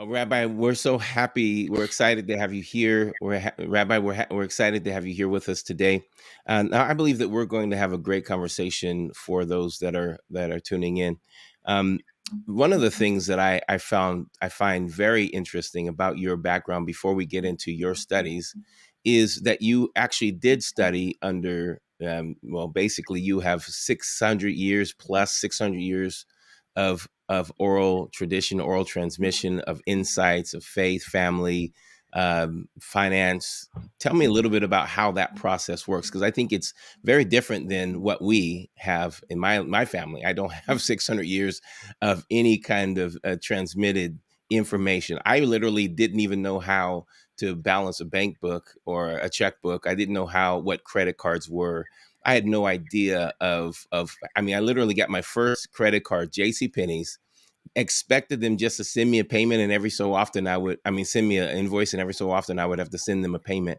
Well, Rabbi, we're so happy. We're excited to have you here. Rabbi, we're excited to have you here with us today. Now, I believe that we're going to have a great conversation for those that are tuning in. Um, One of the things that I find very interesting about your background before we get into your studies is that you actually did study under. Well, basically, you have 600 years plus 600 years of oral tradition, oral transmission of insights of faith, family, finance. Tell me a little bit about how that process works, because I think it's very different than what we have in my family. I don't have 600 years of any kind of transmitted information. I literally didn't even know how to balance a bank book or a checkbook. I didn't know what credit cards were. I had no idea of I mean, I literally got my first credit card, JC Penney's, expected them just to send me a payment, and every so often send me an invoice, and every so often I would have to send them a payment,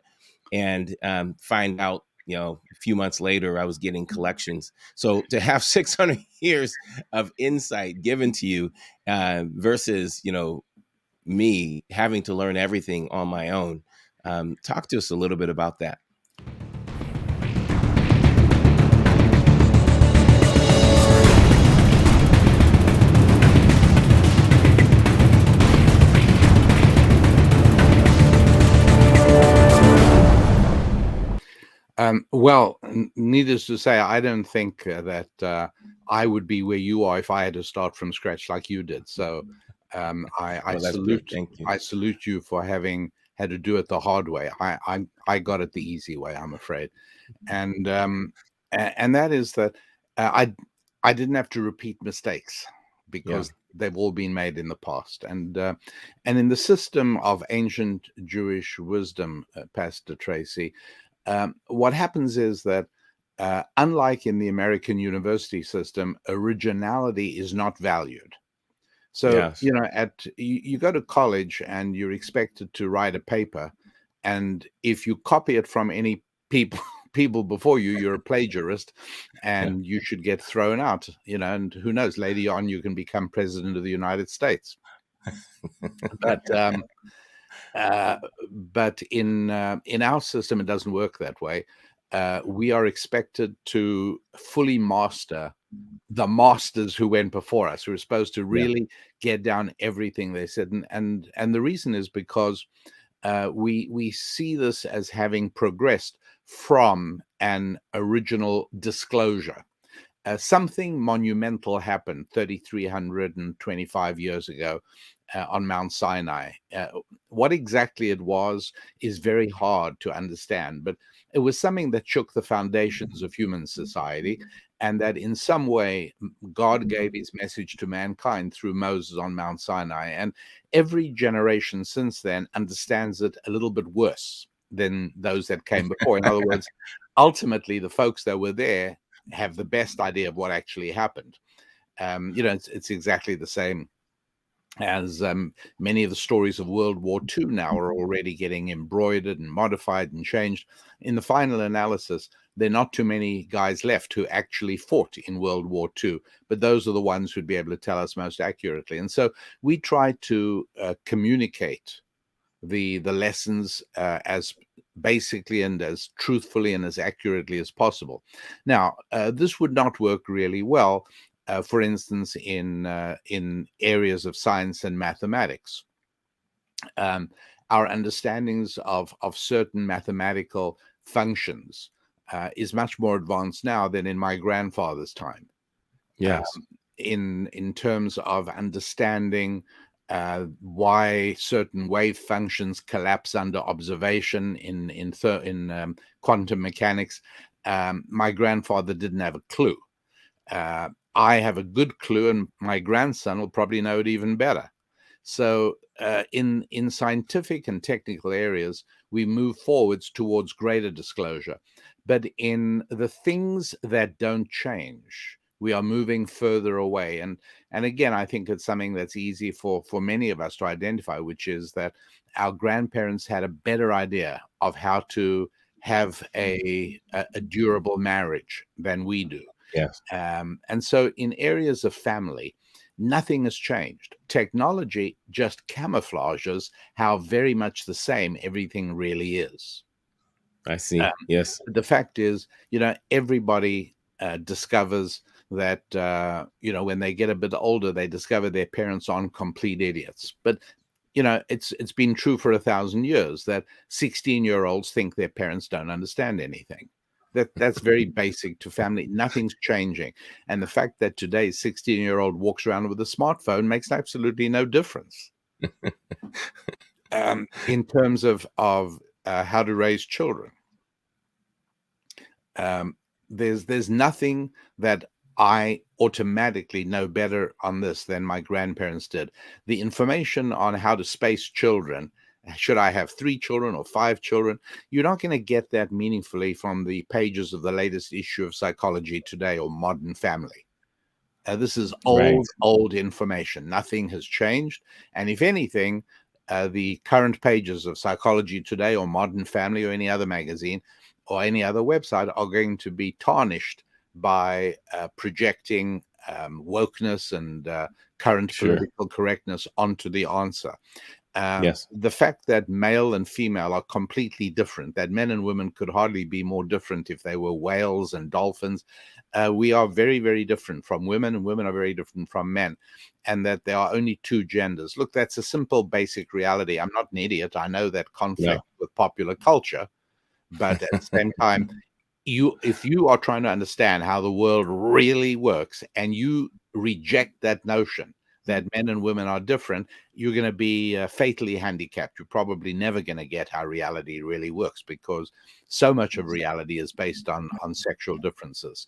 and find out, a few months later I was getting collections. So to have 600 years of insight given to you, versus me having to learn everything on my own. Talk to us a little bit about that. Well, needless to say, I don't think that I would be where you are if I had to start from scratch like you did. So I Well, that's good. salute Thank you. I salute you for having had to do it the hard way. I got it the easy way, I'm afraid, and that is that I didn't have to repeat mistakes because they've all been made in the past, and in the system of ancient Jewish wisdom, Pastor Tracy. What happens is that, unlike in the American university system, originality is not valued. So, Yes. you go to college and you're expected to write a paper, and if you copy it from any people before you, you're a plagiarist, and you should get thrown out. And who knows, later on you can become president of the United States. But in our system, it doesn't work that way. We are expected to fully master the masters who went before us. We're supposed to really get down everything they said, and the reason is because we see this as having progressed from an original disclosure. Something monumental happened 3,325 years ago on Mount Sinai. What exactly it was is very hard to understand, but it was something that shook the foundations of human society, and that in some way God gave his message to mankind through Moses on Mount Sinai. And every generation since then understands it a little bit worse than those that came before. In other words, ultimately, the folks that were there have the best idea of what actually happened. It's exactly the same as many of the stories of World War II now are already getting embroidered and modified and changed. In the final analysis, there are not too many guys left who actually fought in World War II, but those are the ones who'd be able to tell us most accurately. And so we try to communicate the lessons as basically and as truthfully and as accurately as possible. Now, this would not work really well, for instance, in areas of science and mathematics. Our understandings of certain mathematical functions is much more advanced now than in my grandfather's time. Yes. In terms of understanding why certain wave functions collapse under observation in quantum mechanics, my grandfather didn't have a clue. I have a good clue, and my grandson will probably know it even better. So in scientific and technical areas, we move forwards towards greater disclosure. But in the things that don't change, we are moving further away. And again, I think it's something that's easy for many of us to identify, which is that our grandparents had a better idea of how to have a durable marriage than we do. Yes. And so in areas of family, Nothing has changed. Technology just camouflages how very much the same everything really is. I see. Yes. The fact is, everybody discovers that, when they get a bit older, they discover their parents aren't complete idiots. But, it's been true for 1,000 years that 16-year-olds think their parents don't understand anything. That's very basic to family. Nothing's changing. And the fact that today's 16-year-old walks around with a smartphone makes absolutely no difference in terms of how to raise children. There's nothing that I automatically know better on this than my grandparents did. The information on how to space children, should I have 3 children or 5 children, you're not going to get that meaningfully from the pages of the latest issue of Psychology Today or Modern Family. This is old information. Nothing has changed. And if anything, the current pages of Psychology Today or Modern Family or any other magazine or any other website are going to be tarnished by projecting wokeness and current political correctness onto the answer. Yes. The fact that male and female are completely different, that men and women could hardly be more different if they were whales and dolphins. We are very, very different from women, and women are very different from men, and that there are only 2 genders. Look, that's a simple, basic reality. I'm not an idiot. I know that conflict with popular culture, but at the same time, if you are trying to understand how the world really works and you reject that notion that men and women are different, you're going to be fatally handicapped. You're probably never going to get how reality really works, because so much of reality is based on sexual differences.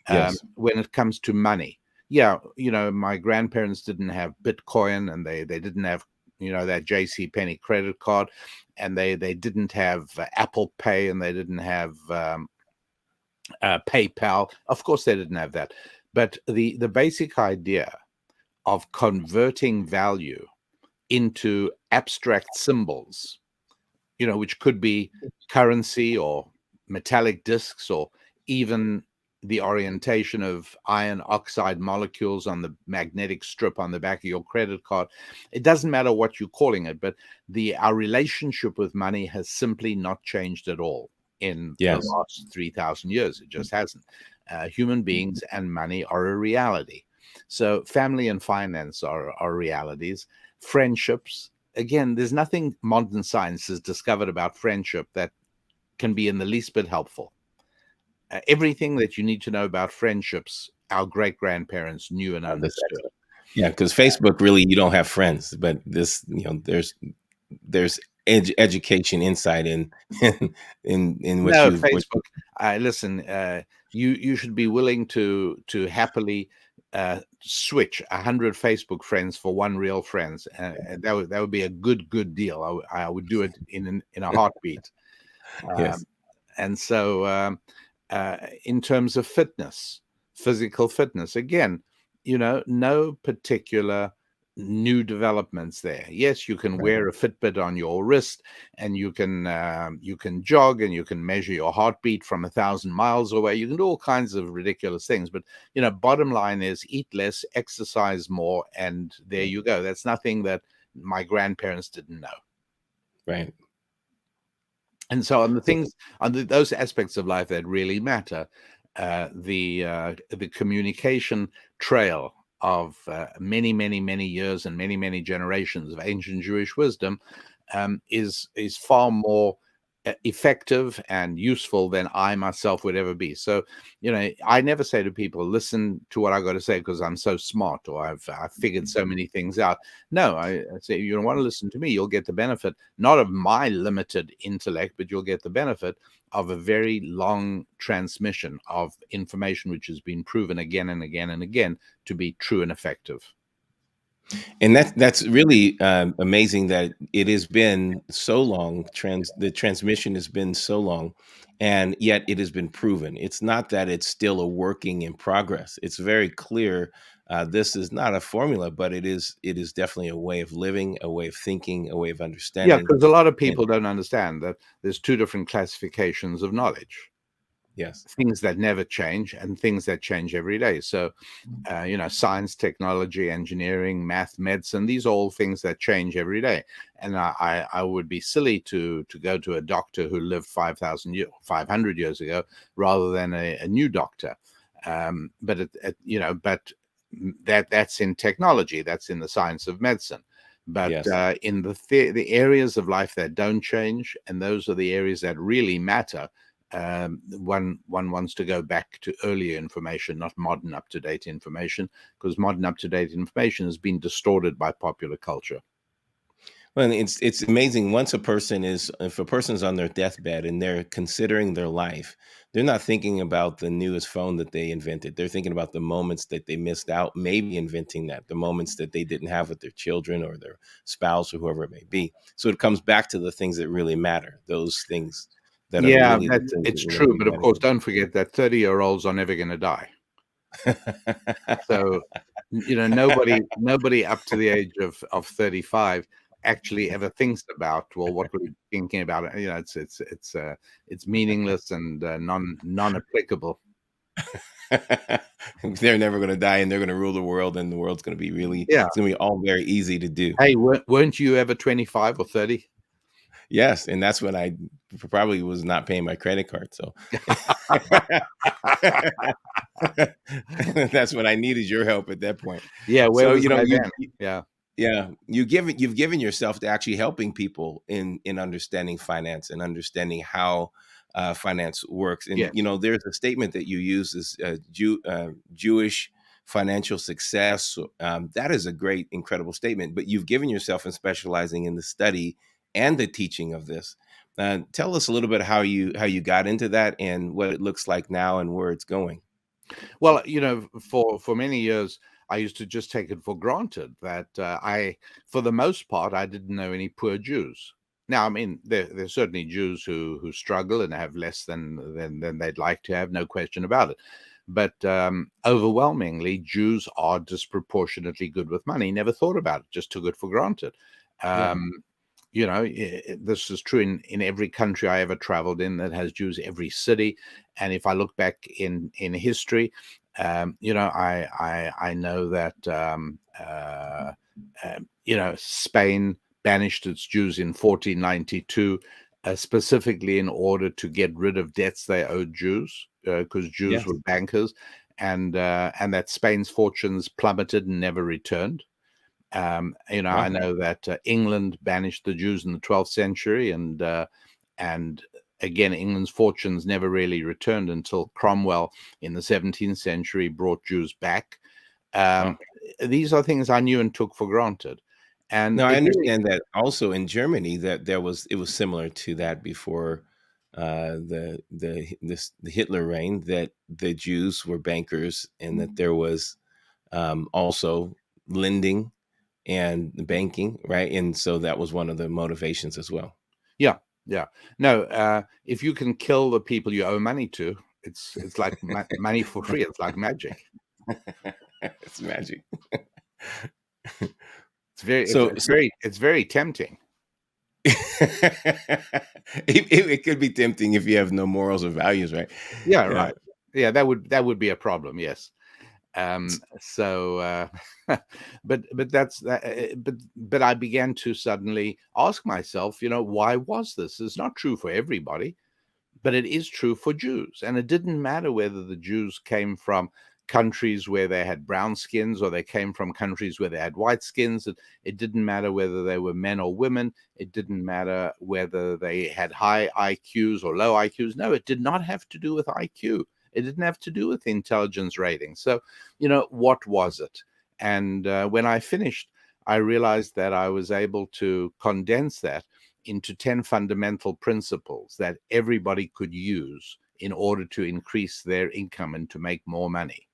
Yes. When it comes to money, my grandparents didn't have Bitcoin, and they didn't have that J.C. Penney credit card, and they didn't have Apple Pay, and they didn't have PayPal. Of course, they didn't have that. But the basic idea of converting value into abstract symbols, which could be currency or metallic discs, or even the orientation of iron oxide molecules on the magnetic strip on the back of your credit card. It doesn't matter what you're calling it, but our relationship with money has simply not changed at all in the last 3,000 years. It just hasn't. Human beings and money are a reality. So family and finance are realities. Friendships, again, there's nothing modern science has discovered about friendship that can be in the least bit helpful. Everything that you need to know about friendships, our great-grandparents knew and understood. Yeah, because Facebook, really, you don't have friends, but this, there's education inside in what you. Facebook. Listen, you should be willing to happily switch 100 Facebook friends for 1 real friend. That would be a good deal. I would do it in a heartbeat. Yes. And so, in terms of fitness, physical fitness, again, no particular new developments there. Yes, you can wear a Fitbit on your wrist, and you can jog, and you can measure your heartbeat from 1,000 miles away. You can do all kinds of ridiculous things, but bottom line is eat less, exercise more, and there you go. That's nothing that my grandparents didn't know. Right. And so on the things, on those aspects of life that really matter, the communication trail of many, many, many years and many, many generations of ancient Jewish wisdom is far more effective and useful than I myself would ever be. So, I never say to people, listen to what I got to say because I'm so smart, or I've figured so many things out. No, I say, you don't want to listen to me. You'll get the benefit, not of my limited intellect, but you'll get the benefit of a very long transmission of information, which has been proven again and again and again to be true and effective. And that's really amazing that it has been so long. The transmission has been so long, and yet it has been proven. It's not that it's still a working in progress. It's very clear. This is not a formula, but it is definitely a way of living, a way of thinking, a way of understanding. Yeah, because a lot of people don't understand that there's 2 different classifications of knowledge. Yes. things that never change and things that change every day. So, science, technology, engineering, math, medicine, these are all things that change every day. And I would be silly to go to a doctor who lived 500 years ago rather than a new doctor. But that's in technology, that's in the science of medicine. But Yes. in the areas of life that don't change, and those are the areas that really matter, one wants to go back to earlier information, not modern up-to-date information, because modern up-to-date information has been distorted by popular culture. Well, it's amazing. If a person's on their deathbed and they're considering their life, they're not thinking about the newest phone that they invented. They're thinking about the moments that they missed out, maybe inventing that, the moments that they didn't have with their children or their spouse or whoever it may be. So it comes back to the things that really matter, those things that are Yeah, really the things that it's we're going to true. be But of course, dedicated don't forget that 30-year-olds are never going to die. So, nobody up to the age of 35 actually ever thinks about, well, what were we thinking about? It's meaningless and non-applicable. They're never going to die, and they're going to rule the world, and the world's going to be Yeah. it's going to be all very easy to do. Hey, weren't you ever 25 or 30? Yes, and that's when I probably was not paying my credit card, so that's when I needed your help at that point. Yeah, where So, was I you then? Yeah. yeah, you've given yourself to actually helping people in understanding finance and understanding how finance works. And Yes. there's a statement that you use is Jewish financial success. So, that is a great, incredible statement. But you've given yourself in specializing in the study and the teaching of this. Tell us a little bit how you got into that and what it looks like now and where it's going. Well, for many years, I used to just take it for granted that for the most part, I didn't know any poor Jews. Now, I mean, there's certainly Jews who struggle and have less than they'd like to have, no question about it. But overwhelmingly, Jews are disproportionately good with money. Never thought about it, just took it for granted. Yeah. This is true in every country I ever traveled in that has Jews, every city. And if I look back in history, I know that Spain banished its Jews in 1492, specifically in order to get rid of debts they owed Jews, because Jews Yes. were bankers, and that Spain's fortunes plummeted and never returned. I Wow. know that England banished the Jews in the 12th century, and again, England's fortunes never really returned until Cromwell in the 17th century brought Jews back. Wow. These are things I knew and took for granted, and Now, I it really, understand that also in Germany that it was similar to that before the Hitler reign, that the Jews were bankers and that there was also lending and banking, right? And so that was one of the motivations as well. yeah, yeah. No, if you can kill the people you owe money to, it's like money for free. It's like magic. It's magic. It's very, So, it's very tempting. it could be tempting if you have no morals or values, right? Yeah, Yeah. right. Yeah, that would be a problem. Yes. So, but that's that. But I began to suddenly ask myself, why was this? It's not true for everybody, but it is true for Jews. And it didn't matter whether the Jews came from countries where they had brown skins or they came from countries where they had white skins. It didn't matter whether they were men or women. It didn't matter whether they had high IQs or low IQs. No, it did not have to do with IQ. It didn't have to do with intelligence rating. So, what was it? And when I finished, I realized that I was able to condense that into 10 fundamental principles that everybody could use in order to increase their income and to make more money.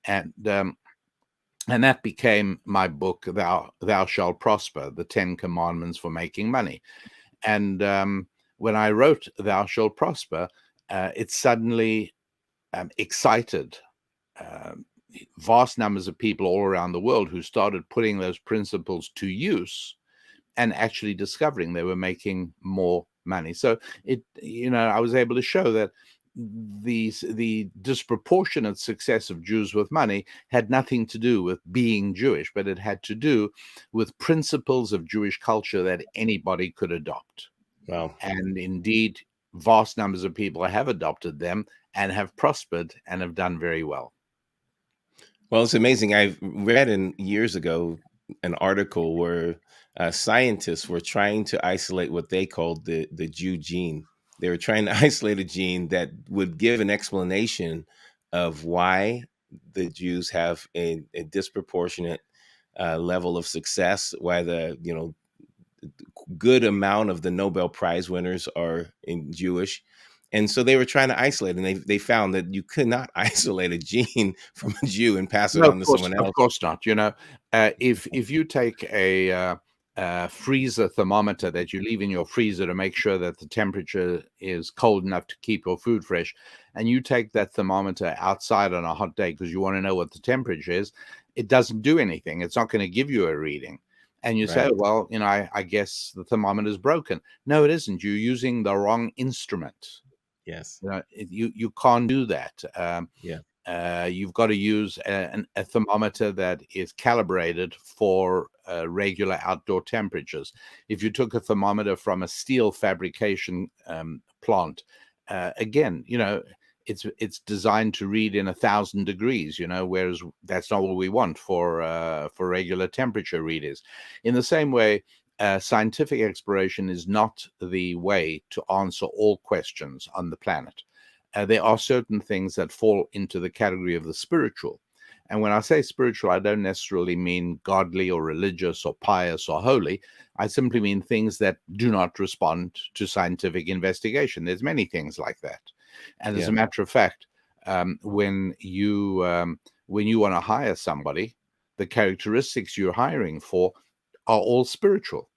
And that became my book, Thou Shalt Prosper, the 10 Commandments for Making Money. And when I wrote Thou Shalt Prosper, it suddenly excited vast numbers of people all around the world who started putting those principles to use and actually discovering they were making more money. So I was able to show that the disproportionate success of Jews with money had nothing to do with being Jewish, but it had to do with principles of Jewish culture that anybody could adopt. Wow. And indeed, vast numbers of people have adopted them and have prospered and have done very well. Well, it's amazing. I read years ago an article where scientists were trying to isolate what they called the Jew gene. They were trying to isolate a gene that would give an explanation of why the Jews have a disproportionate level of success, why the good amount of the Nobel Prize winners are in Jewish. And so they were trying to isolate, and they found that you could not isolate a gene from a Jew and pass it No, on to someone of else. course not. If you take a freezer thermometer that you leave in your freezer to make sure that the temperature is cold enough to keep your food fresh, and you take that thermometer outside on a hot day because you want to know what the temperature is, it doesn't do anything. It's not going to give you a reading. And you say, Right. well, I guess the thermometer is broken. No, it isn't. You're using the wrong instrument. Yes. You can't do that. Yeah. You've got to use a thermometer that is calibrated for regular outdoor temperatures. If you took a thermometer from a steel fabrication plant, again, it's designed to read in 1,000 degrees, whereas that's not what we want for regular temperature readers. In the same way, scientific exploration is not the way to answer all questions on the planet. There are certain things that fall into the category of the spiritual. And when I say spiritual, I don't necessarily mean godly or religious or pious or holy. I simply mean things that do not respond to scientific investigation. There's many things like that. And as a matter of fact, when you want to hire somebody, the characteristics you're hiring for are all spiritual.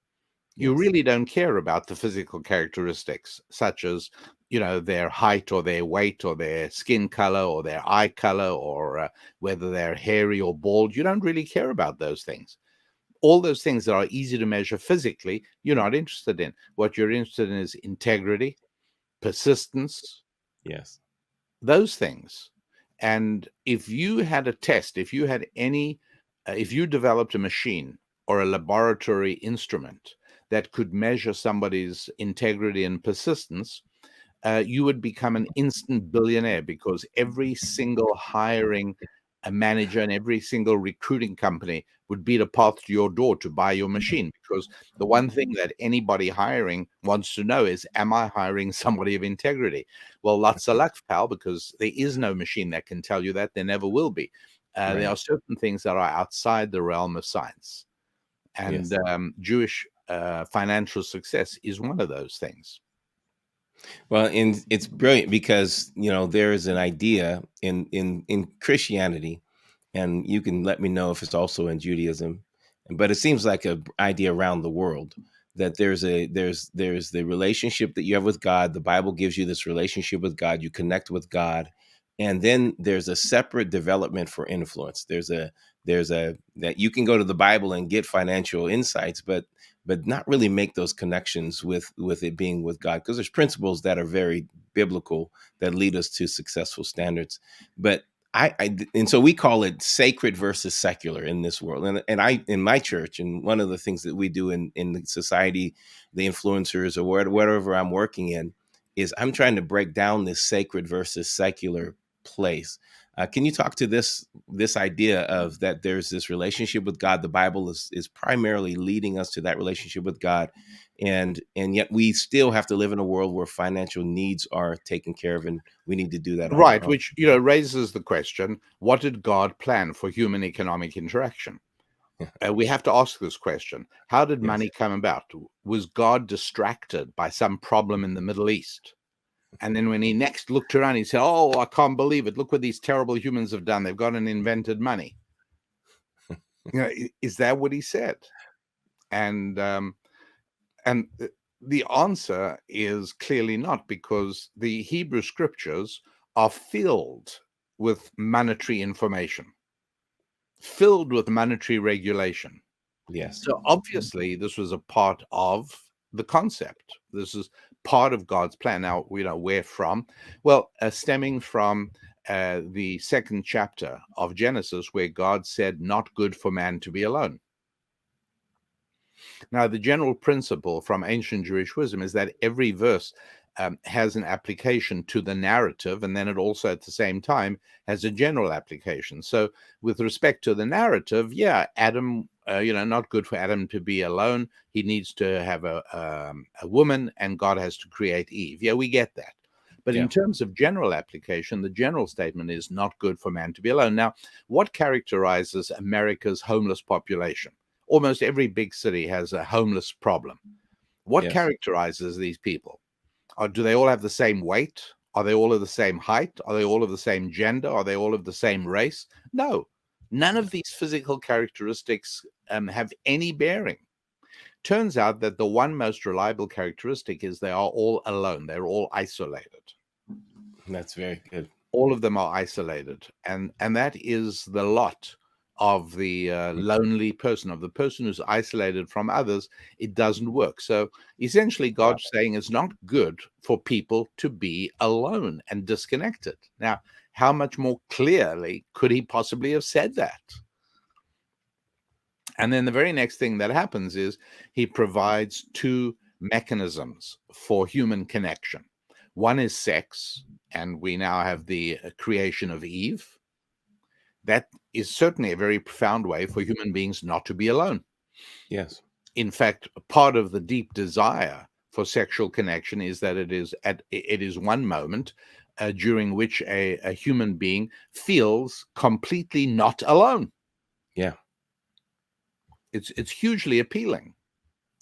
You really don't care about the physical characteristics, such as their height or their weight or their skin color or their eye color or whether they're hairy or bald. You don't really care about those things. All those things that are easy to measure physically, you're not interested in. What you're interested in is integrity, persistence, Yes. those things. And if you had a test, if you developed a machine or a laboratory instrument that could measure somebody's integrity and persistence, you would become an instant billionaire, because every single hiring a manager and every single recruiting company would beat a path to your door to buy your machine. Because the one thing that anybody hiring wants to know is, am I hiring somebody of integrity? Well, lots of luck, pal, because there is no machine that can tell you that. There never will be. There are certain things that are outside the realm of science. And Jewish financial success is one of those things. Well, and it's brilliant because there is an idea in Christianity, and you can let me know if it's also in Judaism, but it seems like an idea around the world that there's the relationship that you have with God. The Bible gives you this relationship with God. You connect with God, and then there's a separate development for influence. There's a that you can go to the Bible and get financial insights, but not really make those connections with it being with God, because there's principles that are very biblical that lead us to successful standards. But and so we call it sacred versus secular in this world. And I, in my church, and one of the things that we do in the society, the influencers or whatever I'm working in, is I'm trying to break down this sacred versus secular place. Can you talk to this idea of that there's this relationship with God? The Bible is primarily leading us to that relationship with God, and yet we still have to live in a world where financial needs are taken care of, and we need to do that on our Right, own. which raises the question: what did God plan for human economic interaction? We have to ask this question: how did Yes. money come about? Was God distracted by some problem in the Middle East? And then when he next looked around, he said, "Oh, I can't believe it! Look what these terrible humans have done. They've gone and invented money." Is that what he said? And the answer is clearly not, because the Hebrew scriptures are filled with monetary information, filled with monetary regulation. Yes. So obviously, this was a part of the concept. This is part of God's plan. Now, where from? Well, stemming from the second chapter of Genesis, where God said, "Not good for man to be alone." Now, the general principle from ancient Jewish wisdom is that every verse has an application to the narrative, and then it also, at the same time, has a general application. So, with respect to the narrative, Adam, not good for Adam to be alone. He needs to have a woman, and God has to create Eve. Yeah, we get that. But in terms of general application, the general statement is not good for man to be alone. Now, what characterizes America's homeless population? Almost every big city has a homeless problem. What characterizes these people? Do they all have the same weight? Are they all of the same height? Are they all of the same gender? Are they all of the same race? No, none of these physical characteristics have any bearing. Turns out that the one most reliable characteristic is they are all alone. They're all isolated. That's very good. All of them are isolated. And that is the lot of the lonely person, of the person who's isolated from others. It doesn't work. So essentially, God's saying it's not good for people to be alone and disconnected. Now, how much more clearly could he possibly have said that? And then the very next thing that happens is he provides two mechanisms for human connection. One is sex, and we now have the creation of Eve. That is certainly a very profound way for human beings not to be alone. Yes. In fact, part of the deep desire for sexual connection is that it is one moment during which a human being feels completely not alone. Yeah. It's hugely appealing,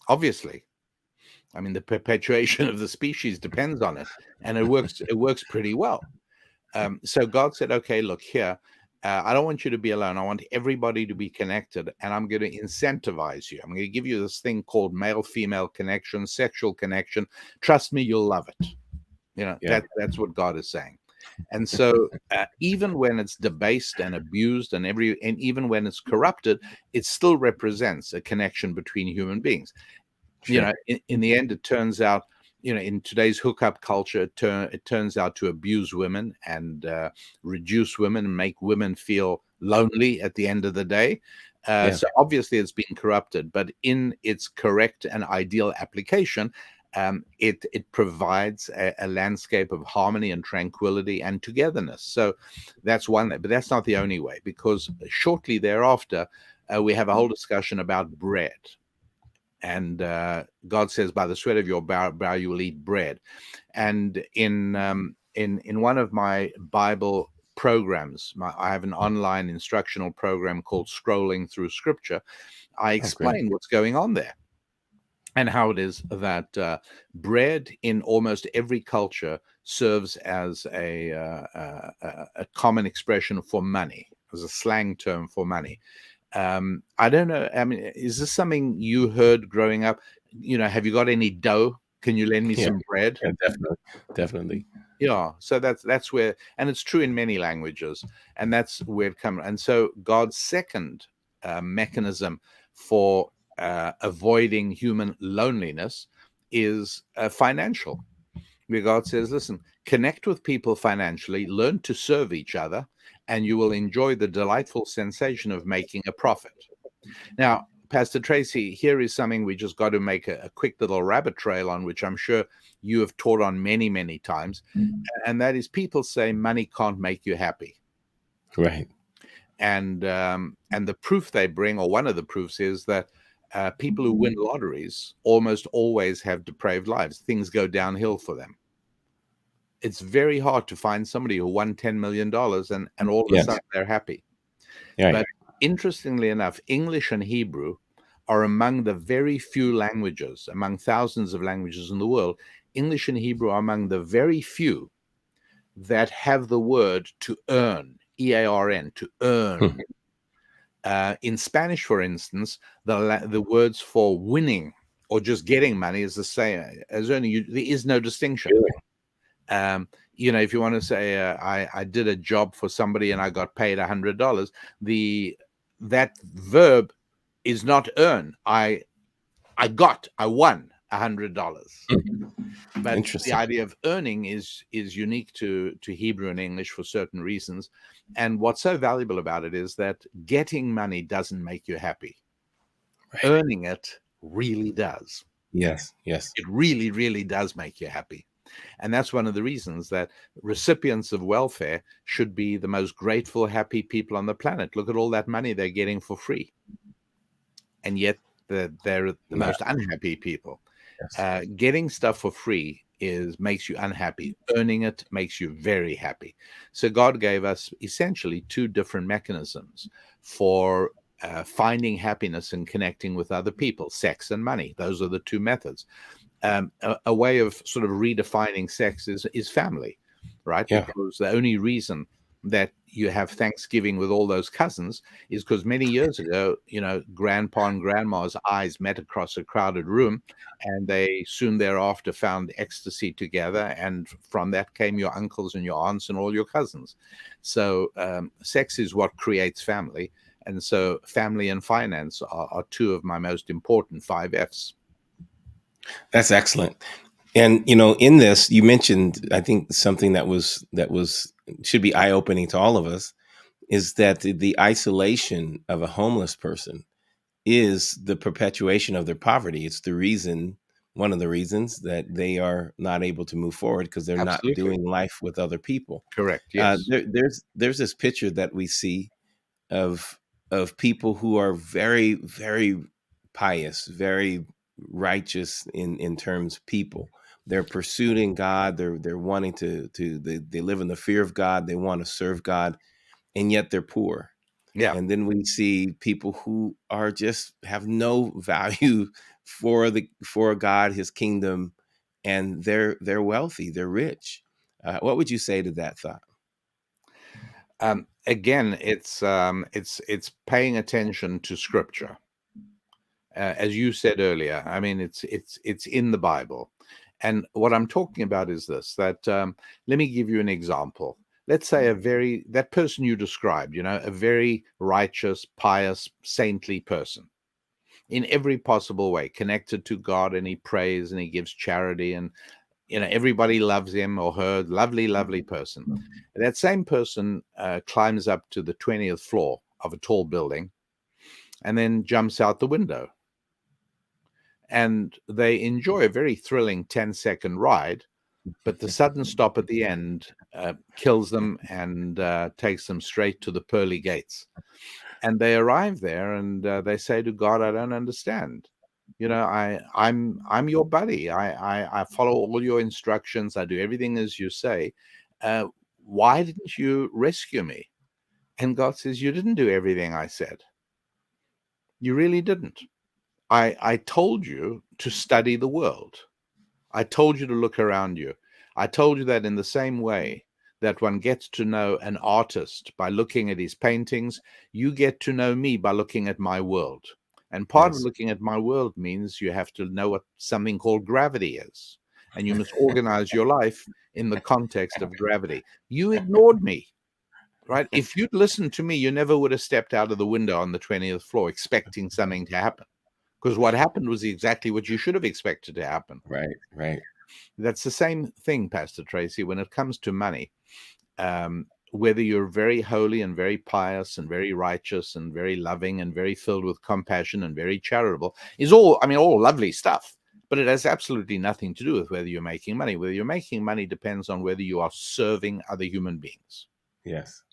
obviously. I mean, the perpetuation of the species depends on it, and it works pretty well. So God said, okay, look here, I don't want you to be alone. I want everybody to be connected, and I'm going to incentivize you. I'm going to give you this thing called male-female connection, sexual connection. Trust me, you'll love it. That's what God is saying. And so even when it's debased and abused and even when it's corrupted, it still represents a connection between human beings. Sure. In the end, it turns out, in today's hookup culture, it turns out to abuse women and reduce women and make women feel lonely at the end of the day. So obviously it's been corrupted, but in its correct and ideal application, it provides a landscape of harmony and tranquility and togetherness. So that's one way, but that's not the only way, because shortly thereafter, we have a whole discussion about bread. And God says, by the sweat of your brow you will eat bread. And in one of my Bible programs, I have an online instructional program called Scrolling Through Scripture. I explain what's going on there and how it is that bread in almost every culture serves as a common expression for money, as a slang term for money. I don't know. I mean, is this something you heard growing up? Have you got any dough? Can you lend me some bread? Yeah, definitely. Yeah. So that's where, and it's true in many languages, and that's where it comes. And so God's second mechanism for avoiding human loneliness is financial. Where God says, listen, connect with people financially, learn to serve each other, and you will enjoy the delightful sensation of making a profit. Now, Pastor Tracy, here is something we just got to make a quick little rabbit trail on, which I'm sure you have taught on many, many times. And that is, people say money can't make you happy. Right. And the proof they bring, or one of the proofs, is that people who win lotteries almost always have depraved lives. Things go downhill for them. It's very hard to find somebody who won $10 million and all of a sudden they're happy. Right. But interestingly enough, English and Hebrew are among the very few languages, among thousands of languages in the world, English and Hebrew are among the very few that have the word to earn, E-A-R-N, to earn. In Spanish, for instance, the words for winning or just getting money is the same as earning. There is no distinction. Really? If you want to say I did a job for somebody and I got paid $100, that verb is not earn. I won. $100. But the Interesting. idea of earning is unique to Hebrew and English for certain reasons. And what's so valuable about it is that getting money doesn't make you happy. Right. Earning it really does. Yes. Yes. It really, really does make you happy. And that's one of the reasons that recipients of welfare should be the most grateful, happy people on the planet. Look at all that money they're getting for free. And yet they're the Yeah. most unhappy people. Yes. Getting stuff for free makes you unhappy. Earning it makes you very happy. So God gave us essentially two different mechanisms for finding happiness and connecting with other people: sex and money. Those are the two methods. A way of sort of redefining sex is family, right? Yeah. Because the only reason that you have Thanksgiving with all those cousins is because many years ago, grandpa and grandma's eyes met across a crowded room, and they soon thereafter found ecstasy together, and from that came your uncles and your aunts and all your cousins. So sex is what creates family, and so family and finance are two of my most important 5 Fs. That's excellent. And in this, you mentioned, I think something that should be eye opening to all of us is that the isolation of a homeless person is the perpetuation of their poverty. It's one of the reasons that they are not able to move forward because they're not Absolutely. doing life with other people. Correct. Yes. There's this picture that we see of people who are very, very pious, very righteous in terms of people. They're pursuing God. They're wanting they live in the fear of God. They want to serve God, and yet they're poor. Yeah. And then we see people who are just have no value for God, His kingdom, and they're wealthy, they're rich. What would you say to that thought? Again, it's paying attention to Scripture, as you said earlier. I mean, it's in the Bible, and what I'm talking about is this: that let me give you an example. Let's say that person you described, a very righteous, pious, saintly person in every possible way, connected to God, and he prays and he gives charity, and everybody loves him or her. Lovely, lovely person. That same person climbs up to the 20th floor of a tall building and then jumps out the window. And they enjoy a very thrilling 10-second ride, but the sudden stop at the end kills them and takes them straight to the pearly gates. And they arrive there and they say to God, I don't understand. I'm your buddy. I follow all your instructions. I do everything as you say. Why didn't you rescue me? And God says, you didn't do everything I said. You really didn't. I told you to study the world. I told you to look around you. I told you that in the same way that one gets to know an artist by looking at his paintings, you get to know me by looking at my world. And part of Yes. looking at my world means you have to know what something called gravity is. And you must organize your life in the context of gravity. You ignored me, right? If you'd listened to me, you never would have stepped out of the window on the 20th floor expecting something to happen. Because what happened was exactly what you should have expected to happen. Right. Right. That's the same thing, Pastor Tracy, when it comes to money. Whether you're very holy and very pious and very righteous and very loving and very filled with compassion and very charitable is all lovely stuff. But it has absolutely nothing to do with whether you're making money. Whether you're making money depends on whether you are serving other human beings. Yes.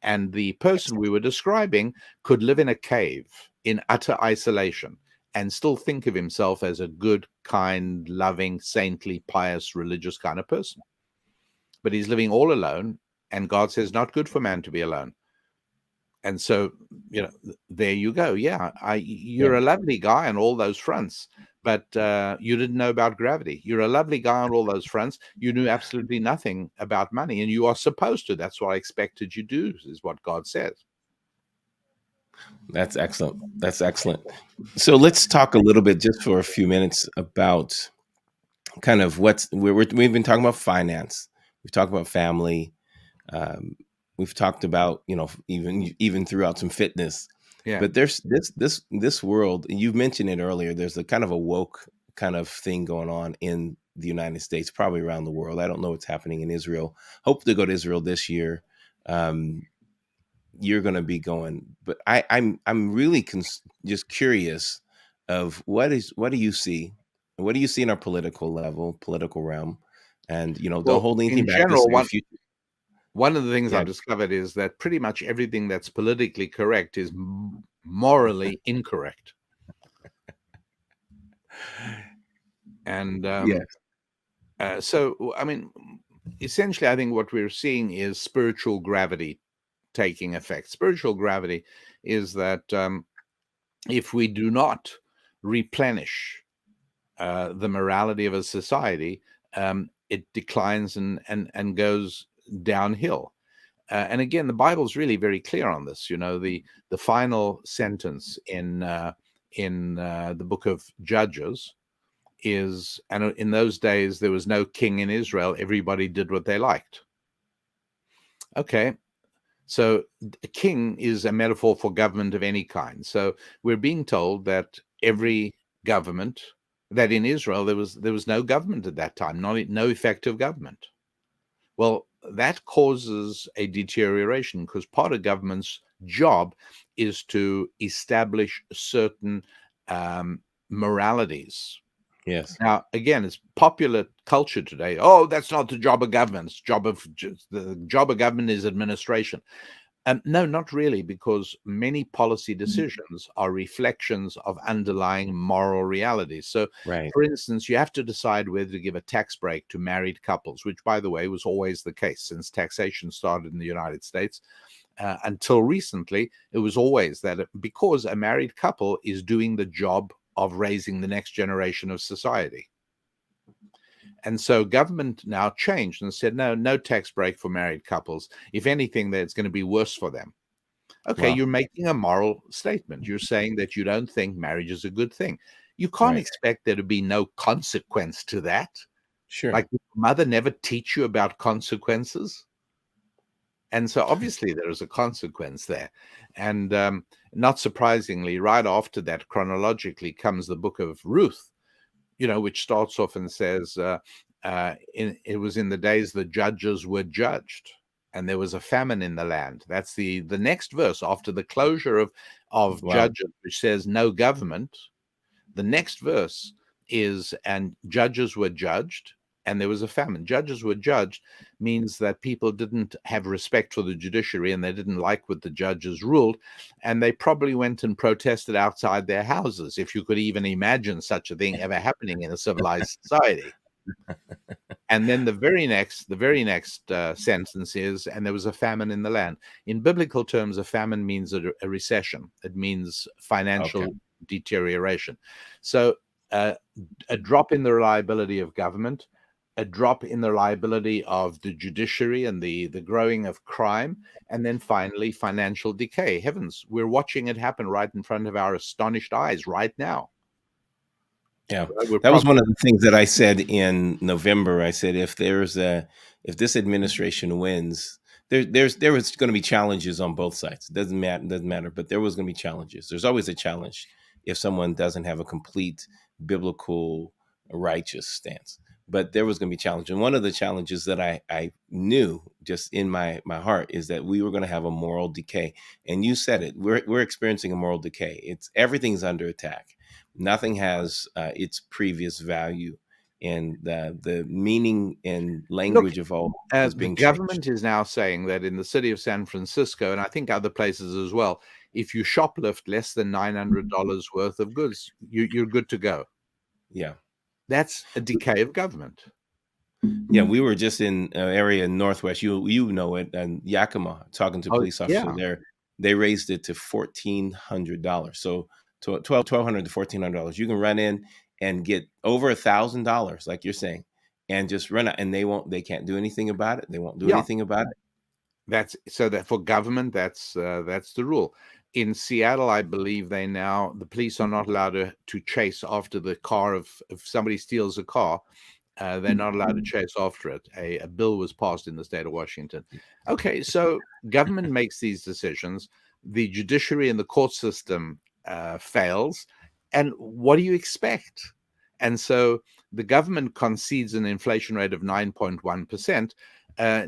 And the person we were describing could live in a cave in utter isolation and still think of himself as a good, kind, loving, saintly, pious, religious kind of person. But he's living all alone, and God says, not good for man to be alone. And so, there you go. Yeah, you're a lovely guy on all those fronts, but you didn't know about gravity. You're a lovely guy on all those fronts. You knew absolutely nothing about money, and you are supposed to. That's what I expected you to do, is what God says. That's excellent. That's excellent. So let's talk a little bit, just for a few minutes, about kind of we've been talking about finance. We've talked about family. We've talked about, even throughout some fitness. Yeah. But there's this world, and you've mentioned it earlier. There's a kind of a woke kind of thing going on in the United States, probably around the world. I don't know what's happening in Israel. Hope to go to Israel this year. You're going to be going, but I'm really just curious of what do you see? What do you see in our political level, political realm? And don't Well, hold anything in back. general, Just if you, one of the things yeah, I've discovered is that pretty much everything that's politically correct is morally incorrect. And yeah, so, I mean, essentially, I think what we're seeing is spiritual gravity taking effect. Spiritual gravity is that if we do not replenish the morality of a society, it declines and goes downhill. And again, the Bible's really very clear on this. The final sentence in the book of Judges is, and in those days there was no king in Israel; everybody did what they liked. Okay, so a king is a metaphor for government of any kind. So we're being told that every government, that in Israel there was no government at that time, no effective government. Well, that causes a deterioration because part of government's job is to establish certain moralities. yes, Now, again, it's popular culture today. Oh, that's not the job of government. The job of government is administration. No, not really, because many policy decisions are reflections of underlying moral realities. So, right, for instance, you have to decide whether to give a tax break to married couples, which, by the way, was always the case since taxation started in the United States. Until recently, it was always that because a married couple is doing the job of raising the next generation of society. And so government now changed and said, no tax break for married couples. If anything, that it's going to be worse for them. Okay, wow, you're making a moral statement. You're saying that you don't think marriage is a good thing. You can't right, expect there to be no consequence to that. sure, Like, did your mother never teach you about consequences? And so obviously there is a consequence there. And not surprisingly, right after that, chronologically, comes the book of Ruth, which starts off and says, it was in the days the judges were judged, and there was a famine in the land. That's the next verse after the closure of wow, Judges, which says no government. The next verse is, and judges were judged, and there was a famine. Judges were judged means that people didn't have respect for the judiciary and they didn't like what the judges ruled. And they probably went and protested outside their houses, if you could even imagine such a thing ever happening in a civilized society. And then the very next sentence is, and there was a famine in the land. In biblical terms, a famine means a recession. It means financial okay, deterioration. So a drop in the reliability of government, a drop in the reliability of the judiciary and the growing of crime, and then finally financial decay. Heavens, we're watching it happen right in front of our astonished eyes right now. yeah. We're That was probably one of the things that I said in November. I said if this administration wins, there was going to be challenges on both sides. Doesn't matter, but there was going to be challenges. There's always a challenge if someone doesn't have a complete biblical righteous stance. But there was going to be challenge, and one of the challenges that I knew just in my heart is that we were going to have a moral decay. And you said it. We're experiencing a moral decay. Everything's under attack. Nothing has its previous value, and the meaning and look. language of all is The being changed. government is now saying that in the city of San Francisco, and I think other places as well, if you shoplift less than $900 worth of goods, you're good to go. Yeah. That's a decay of government. Yeah, we were just in an area in Northwest. You know it, and Yakima, talking to a Oh, police officer yeah. there. They raised it to $1,400. So $1,200 to $1,400. You can run in and get over $1,000, like you're saying, and just run out. And they can't do anything about it. They won't do Yeah. anything about it. That's so that for government, that's the rule. In Seattle, I believe the police are not allowed to chase after the car if somebody steals a car. They're not allowed to chase after it. A bill was passed in the state of Washington. Okay, so government makes these decisions. The judiciary and the court system fails. And what do you expect? And so the government concedes an inflation rate of 9.1%.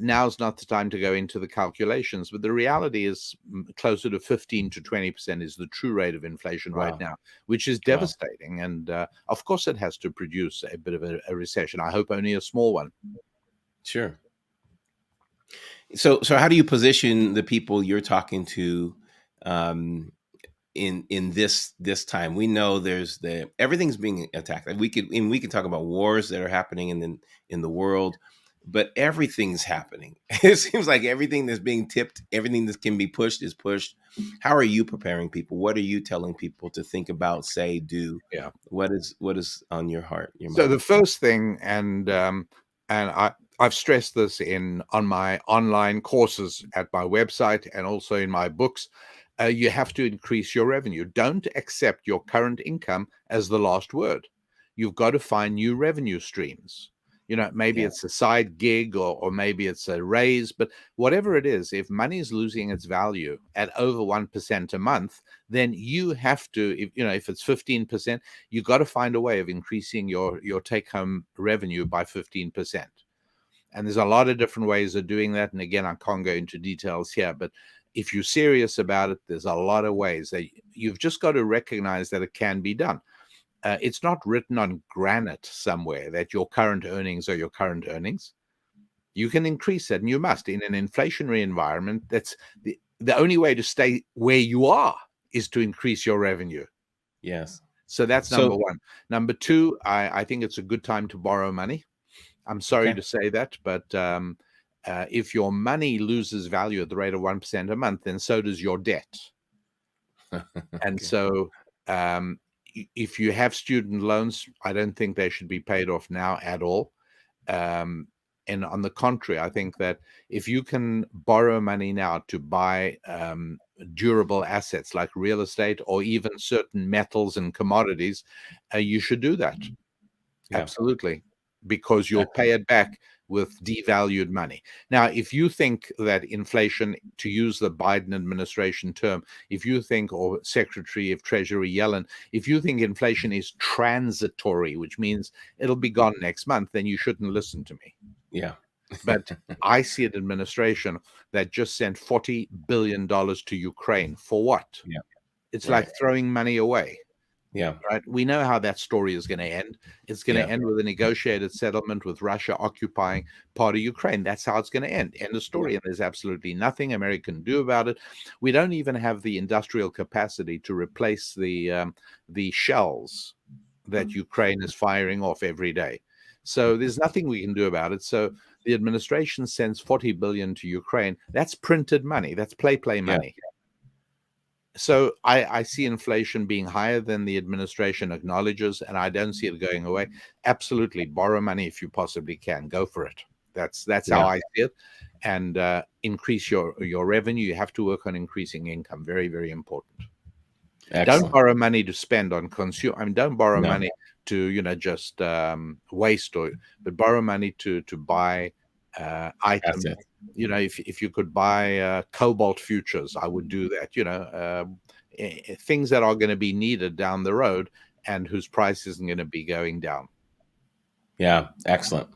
Now's not the time to go into the calculations, but the reality is closer to 15 to 20% is the true rate of inflation right Wow. now, which is Wow. devastating. And of course, it has to produce a bit of a recession. I hope only a small one. Sure. So how do you position the people you're talking to um, in this time? We know there's everything's being attacked. Like, we could talk about wars that are happening in the world, but everything's happening. It seems like everything that's being tipped, everything that can be pushed is pushed. How are you preparing people? What are you telling people to think about, say, do? Yeah. What is on your heart, your So mind? the first thing, and I've stressed this on my online courses at my website and also in my books, you have to increase your revenue. Don't accept your current income as the last word. You've got to find new revenue streams. Maybe Yeah. it's a side gig, or maybe it's a raise, but whatever it is, if money is losing its value at over 1% a month, then you have to, if it's 15%, you've got to find a way of increasing your take-home revenue by 15%. And there's a lot of different ways of doing that. And again, I can't go into details here, but if you're serious about it, there's a lot of ways that you've just got to recognize that it can be done. It's not written on granite somewhere that your current earnings are your current earnings. You can increase that, and you must. In an inflationary environment, that's the only way to stay where you are is to increase your revenue. Yes. So that's number So one. Number two, I think it's a good time to borrow money. I'm sorry okay. to say that, but if your money loses value at the rate of 1% a month, then so does your debt. And Okay. so if you have student loans, I don't think they should be paid off now at all. And on the contrary, I think that if you can borrow money now to buy durable assets like real estate or even certain metals and commodities, you should do that. Yeah. Absolutely, because you'll pay it back with devalued money. Now, if you think that inflation, to use the Biden administration term, if you think, or Secretary of Treasury Yellen, if you think inflation is transitory, which means it'll be gone next month, then you shouldn't listen to me. Yeah. But I see an administration that just sent $40 billion to Ukraine. For what? Yeah. It's Right. like throwing money away. Yeah. Right? We know how that story is going to end. It's going to Yeah. end with a negotiated settlement with Russia occupying part of Ukraine. That's how it's going to end. End of Yeah. story. And there's absolutely nothing America can do about it. We don't even have the industrial capacity to replace the shells that Ukraine is firing off every day. So there's nothing we can do about it. So the administration sends 40 billion to Ukraine. That's printed money. That's play Yeah. money. So I see inflation being higher than the administration acknowledges, and I don't see it going away. Absolutely, borrow money if you possibly can. Go for it. That's how Yeah. I see it. And increase your revenue. You have to work on increasing income. Very, very important. Don't Excellent. borrow money to spend on consume. I mean, don't borrow No. money to just waste, but borrow money to buy That's items. it. If you could buy cobalt futures, I would do that. Things that are going to be needed down the road and whose price isn't going to be going down. Yeah. Excellent.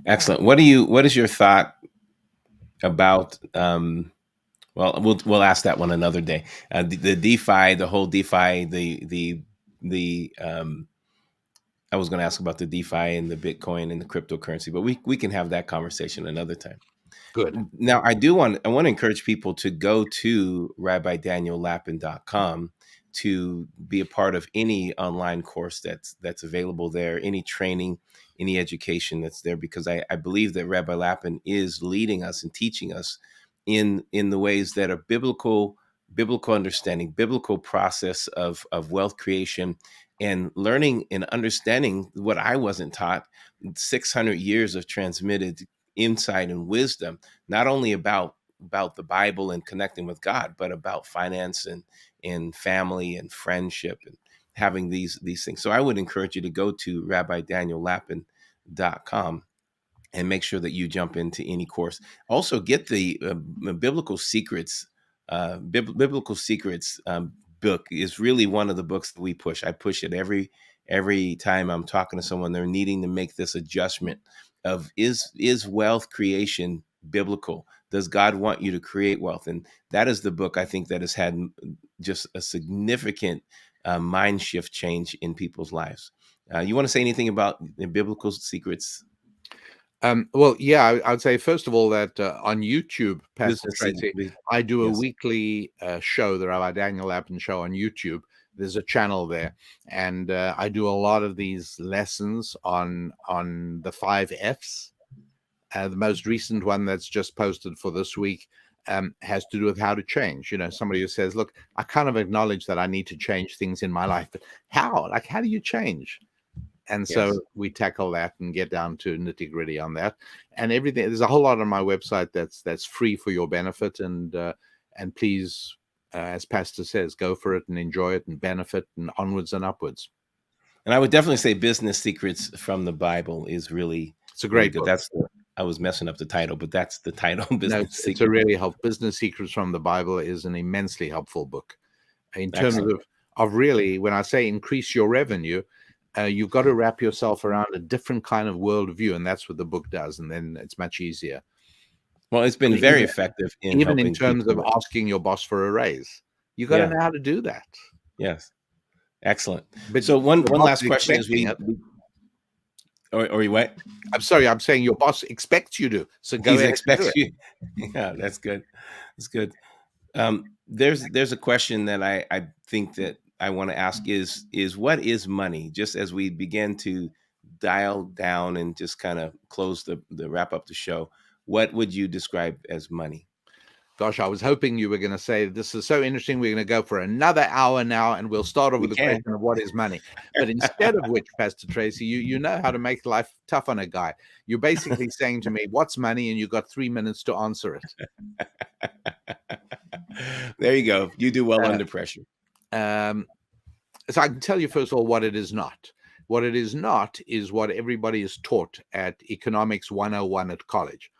Excellent. What is your thought about well, we'll ask that one another day. The DeFi, the whole DeFi, the I was going to ask about the DeFi and the Bitcoin and the cryptocurrency, but we can have that conversation another time. Good. Now, I want to encourage people to go to rabbidaniellapin.com to be a part of any online course that's available there, any training, any education that's there, because I believe that Rabbi Lapin is leading us and teaching us in the ways that are biblical understanding, biblical process of wealth creation, and learning and understanding what I wasn't taught. 600 years of transmitted insight and wisdom, not only about the Bible and connecting with God, but about finance and family and friendship and having these things. So I would encourage you to go to rabbidaniellapin.com and make sure that you jump into any course. Also, get the biblical secrets. Biblical secrets book is really one of the books that we push. I push it every time I'm talking to someone, they're needing to make this adjustment of is wealth creation biblical? Does God want you to create wealth? And that is the book I think that has had just a significant mind shift change in people's lives. You want to say anything about the biblical secrets? Well, yeah, I would say first of all that on YouTube, Pastor Business Tracy, secret. I do a Yes. weekly show, the Rabbi Daniel Lapin show on YouTube. There's a channel there, and I do a lot of these lessons on the 5 Fs. The most recent one that's just posted for this week has to do with how to change. You know, somebody who says, "Look, I kind of acknowledge that I need to change things in my life, but how? Like, how do you change?" And so Yes. we tackle that and get down to nitty gritty on that, and everything. There's a whole lot on my website that's free for your benefit, and please, as Pastor says, go for it and enjoy it and benefit and onwards and upwards. And I would definitely say Business Secrets from the Bible is really, It's a really great good. book. I was messing up the title, but that's the title, No, Business it's a Secrets. really helpful. Business Secrets from the Bible is an immensely helpful book in terms Excellent. of really, when I say increase your revenue, you've got to wrap yourself around a different kind of worldview, and that's what the book does, and then it's much easier. Well, it's been very effective in Even in helping terms people. of asking your boss for a raise, you got to know how to do that. Yes. Excellent. But So one your boss last is question is expecting it. or you what? I'm sorry, I'm saying your boss expects you to. So go He's ahead and do expects it. you. Yeah, that's good. That's good. There's a question that I think that I want to ask is what is money? Just as we begin to dial down and just kind of close the wrap up the show, what would you describe as money? Gosh, I was hoping you were going to say this is so interesting. We're going to go for another hour now, and we'll start off We with the can. question of what is money. But instead of which, Pastor Tracy, you know how to make life tough on a guy. You're basically saying to me, "What's money?" and you got 3 minutes to answer it. There you go. You do well under pressure. So I can tell you first of all what it is not. What it is not is what everybody is taught at Economics 101 at college.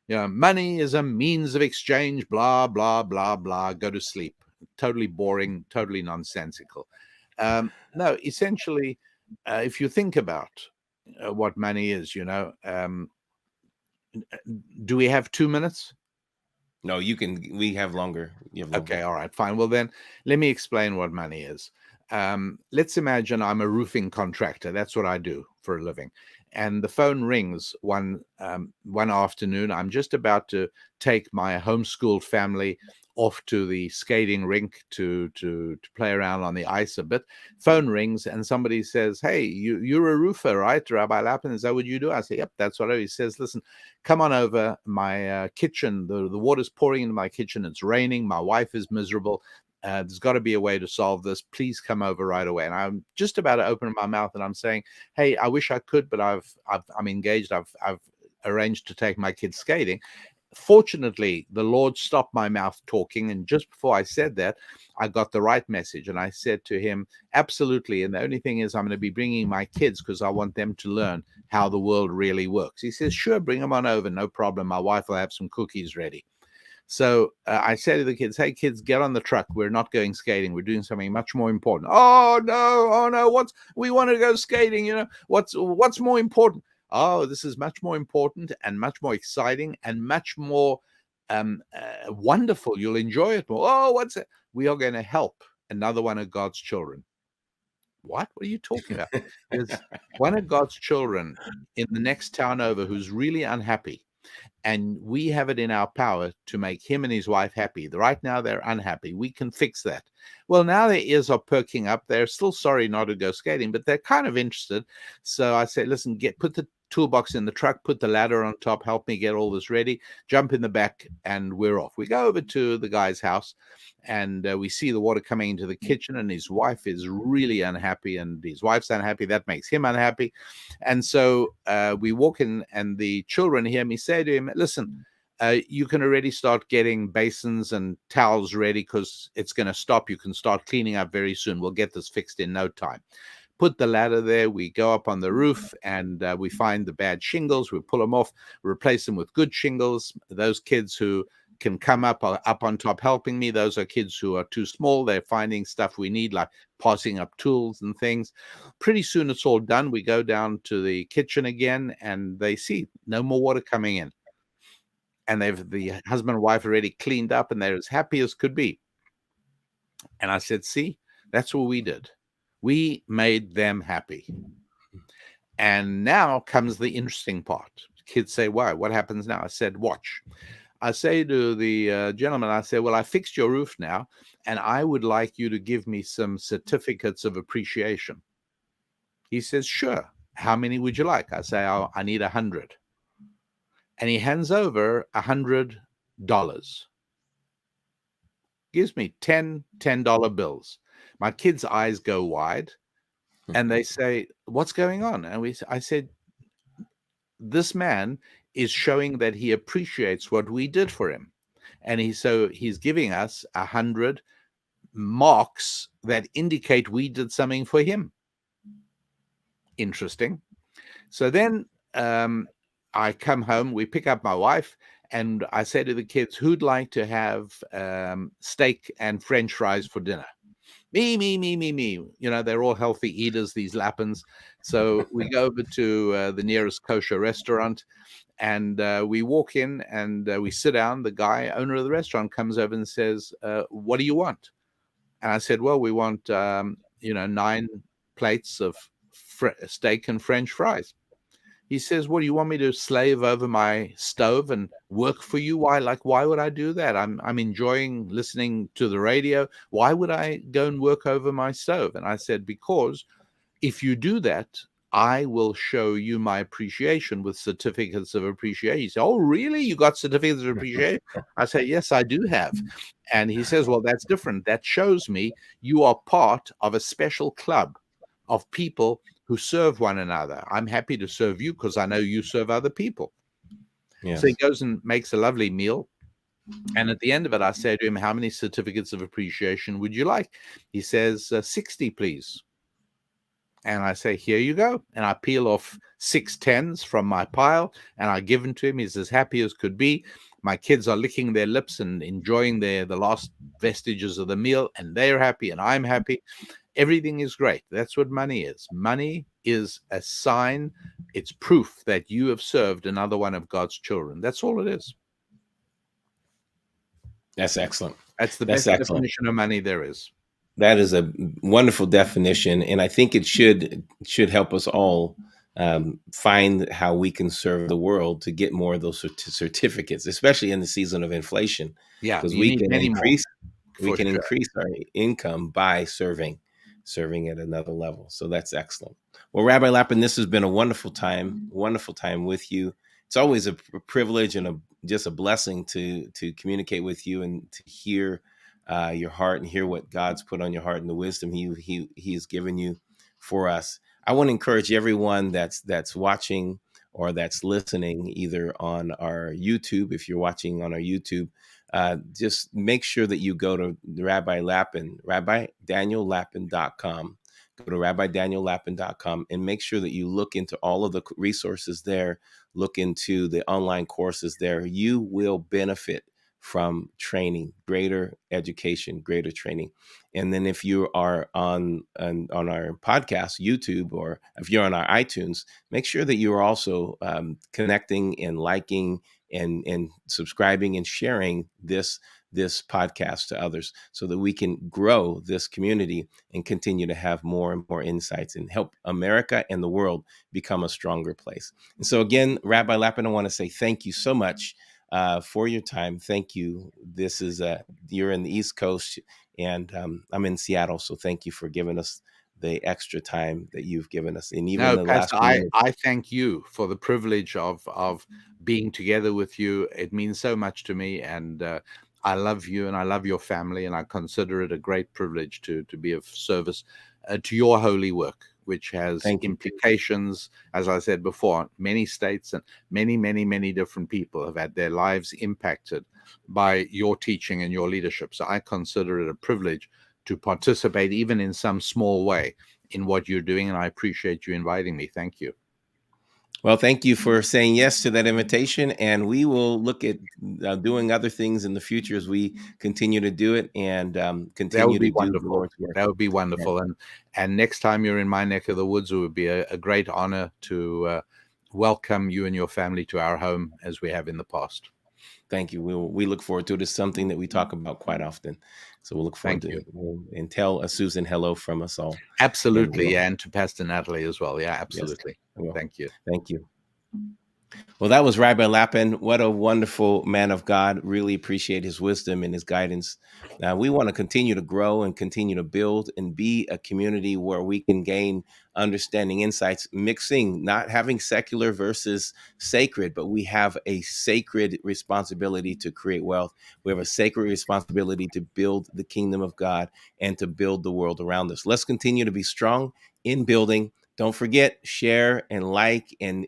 You know, money is a means of exchange, blah, blah, blah, blah, go to sleep. Totally boring, totally nonsensical. No, essentially, if you think about what money is, do we have 2 minutes? No, you can. We have longer. You have longer. Okay, all right, fine. Well, then let me explain what money is. Let's imagine I'm a roofing contractor. That's what I do for a living. And the phone rings one afternoon. I'm just about to take my homeschooled family off to the skating rink to play around on the ice a bit. Phone rings and somebody says, "Hey, you're a roofer, right? Rabbi Lapin, is that what you do?" I say, "Yep, that's what I do." He says, "Listen, come on over. My kitchen, the water's pouring into my kitchen. It's raining. My wife is miserable. There's got to be a way to solve this. Please come over right away." And I'm just about to open my mouth and I'm saying, "Hey, I wish I could, but I'm engaged. I've arranged to take my kids skating." Fortunately, the Lord stopped my mouth talking. And just before I said that, I got the right message. And I said to him, "Absolutely. And the only thing is I'm going to be bringing my kids because I want them to learn how the world really works." He says, "Sure, bring them on over. No problem. My wife will have some cookies ready." So I said to the kids, "Hey, kids, get on the truck. We're not going skating. We're doing something much more important." "Oh no! We want to go skating. What's more important?" "Oh, this is much more important and much more exciting and much more wonderful. You'll enjoy it more." "Oh, what's it?" "We are going to help another one of God's children." What are you talking about? There's one of God's children in the next town over who's really unhappy. And we have it in our power to make him and his wife happy. Right now, they're unhappy. We can fix that. Well, now their ears are perking up. They're still sorry not to go skating, but they're kind of interested. So I say, "Listen, put the toolbox in the truck, put the ladder on top, help me get all this ready, jump in the back, and we're off." We go over to the guy's house, and we see the water coming into the kitchen, and his wife is really unhappy, and his wife's unhappy. That makes him unhappy. And so we walk in, and the children hear me say to him, "Listen, you can already start getting basins and towels ready because it's going to stop. You can start cleaning up very soon. We'll get this fixed in no time." Put the ladder there. We go up on the roof, and we find the bad shingles. We pull them off, replace them with good shingles. Those kids who can come up on top helping me. Those are kids who are too small. They're finding stuff we need, like passing up tools and things. Pretty soon it's all done. We go down to the kitchen again, and they see no more water coming in. And the husband and wife already cleaned up, and they're as happy as could be. And I said, see, that's what we did. We made them happy. And now comes the interesting part. Kids say, why? What happens now? I said, watch. I say to the gentleman, I say, well, I fixed your roof now, and I would like you to give me some certificates of appreciation. He says, sure. How many would you like? I say, oh, I need 100. And he hands over $100. Gives me 10 $10 bills. My kids' eyes go wide, and they say, what's going on? And I said, this man is showing that he appreciates what we did for him. And he's giving us 100 marks that indicate we did something for him. Interesting. So then I come home, we pick up my wife, and I say to the kids, who'd like to have steak and French fries for dinner? Me. You know, they're all healthy eaters, these Lapins. So we go over to the nearest kosher restaurant, and we walk in, and we sit down. The guy, owner of the restaurant, comes over and says, what do you want? And I said, well, we want, 9 plates of steak and French fries. He says, well, you want me to slave over my stove and work for you? Why would I do that? I'm enjoying listening to the radio. Why would I go and work over my stove? And I said, because if you do that, I will show you my appreciation with certificates of appreciation. He said, oh, really? You got certificates of appreciation? I say, yes, I do have. And he says, well, that's different. That shows me you are part of a special club of people who serve one another. I'm happy to serve you because I know you serve other people. Yes. So he goes and makes a lovely meal. And at the end of it, I say to him, how many certificates of appreciation would you like? He says, 60, please. And I say, here you go. And I peel off 6 10s from my pile, and I give them to him. He's as happy as could be. My kids are licking their lips and enjoying the last vestiges of the meal, and they're happy, and I'm happy. Everything is great. That's what money is. Money is a sign. It's proof that you have served another one of God's children. That's all it is. That's excellent. That's the best definition of money there is. That is a wonderful definition, and I think it should help us all find how we can serve the world to get more of those certificates, especially in the season of inflation. Yeah, because we can increase our income by serving at another level. So that's excellent. Well, Rabbi Lapin, this has been a wonderful time with you. It's always a privilege and just a blessing to communicate with you and to hear your heart and hear what God's put on your heart and the wisdom he has given you for us. I want to encourage everyone that's watching or that's listening either on our YouTube. If you're watching on our YouTube, just make sure that you go to Rabbi Lapin, rabbidaniellapin.com. Go to rabbidaniellapin.com and make sure that you look into all of the resources there, look into the online courses there. You will benefit from training, greater education, greater training. And then if you are on our podcast, YouTube, or if you're on our iTunes, make sure that you are also connecting and liking and subscribing and sharing this podcast to others so that we can grow this community and continue to have more and more insights and help America and the world become a stronger place. And so again, Rabbi Lapin, I want to say thank you so much for your time. Thank you. This is you're in the East Coast and I'm in Seattle. So thank you for giving us the extra time that you've given us. And even the Pastor, last I thank you for the privilege of being together with you. It means so much to me, and I love you and I love your family, and I consider it a great privilege to be of service to your holy work, which has implications, as I said before. Many states and many different people have had their lives impacted by your teaching and your leadership. So I consider it a privilege to participate, even in some small way, in what you're doing, and I appreciate you inviting me. Thank you. Well, thank you for saying yes to that invitation, and we will look at doing other things in the future as we continue to do it and That would continue to be do the wonderful. Lord's work. That would be Yeah. wonderful. And next time you're in my neck of the woods, it would be a great honor to welcome you and your family to our home as we have in the past. Thank you. We look forward to it. It's something that we talk about quite often, so we'll look forward Thank to you. it. And tell Susan hello from us all. And Absolutely. we'll, Yeah, and to Pastor Natalie as well. Yeah, yes, absolutely. well, Thank you. thank you. Well, that was Rabbi Lapin. What a wonderful man of God. Really appreciate his wisdom and his guidance. Now, we want to continue to grow and continue to build and be a community where we can gain understanding, insights, mixing, not having secular versus sacred, but we have a sacred responsibility to create wealth. We have a sacred responsibility to build the kingdom of God and to build the world around us. Let's continue to be strong in building. Don't forget, share and like and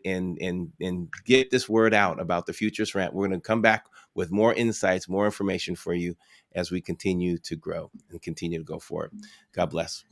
get this word out about the Futurist Rant. We're going to come back with more insights, more information for you as we continue to grow and continue to go forward. God bless.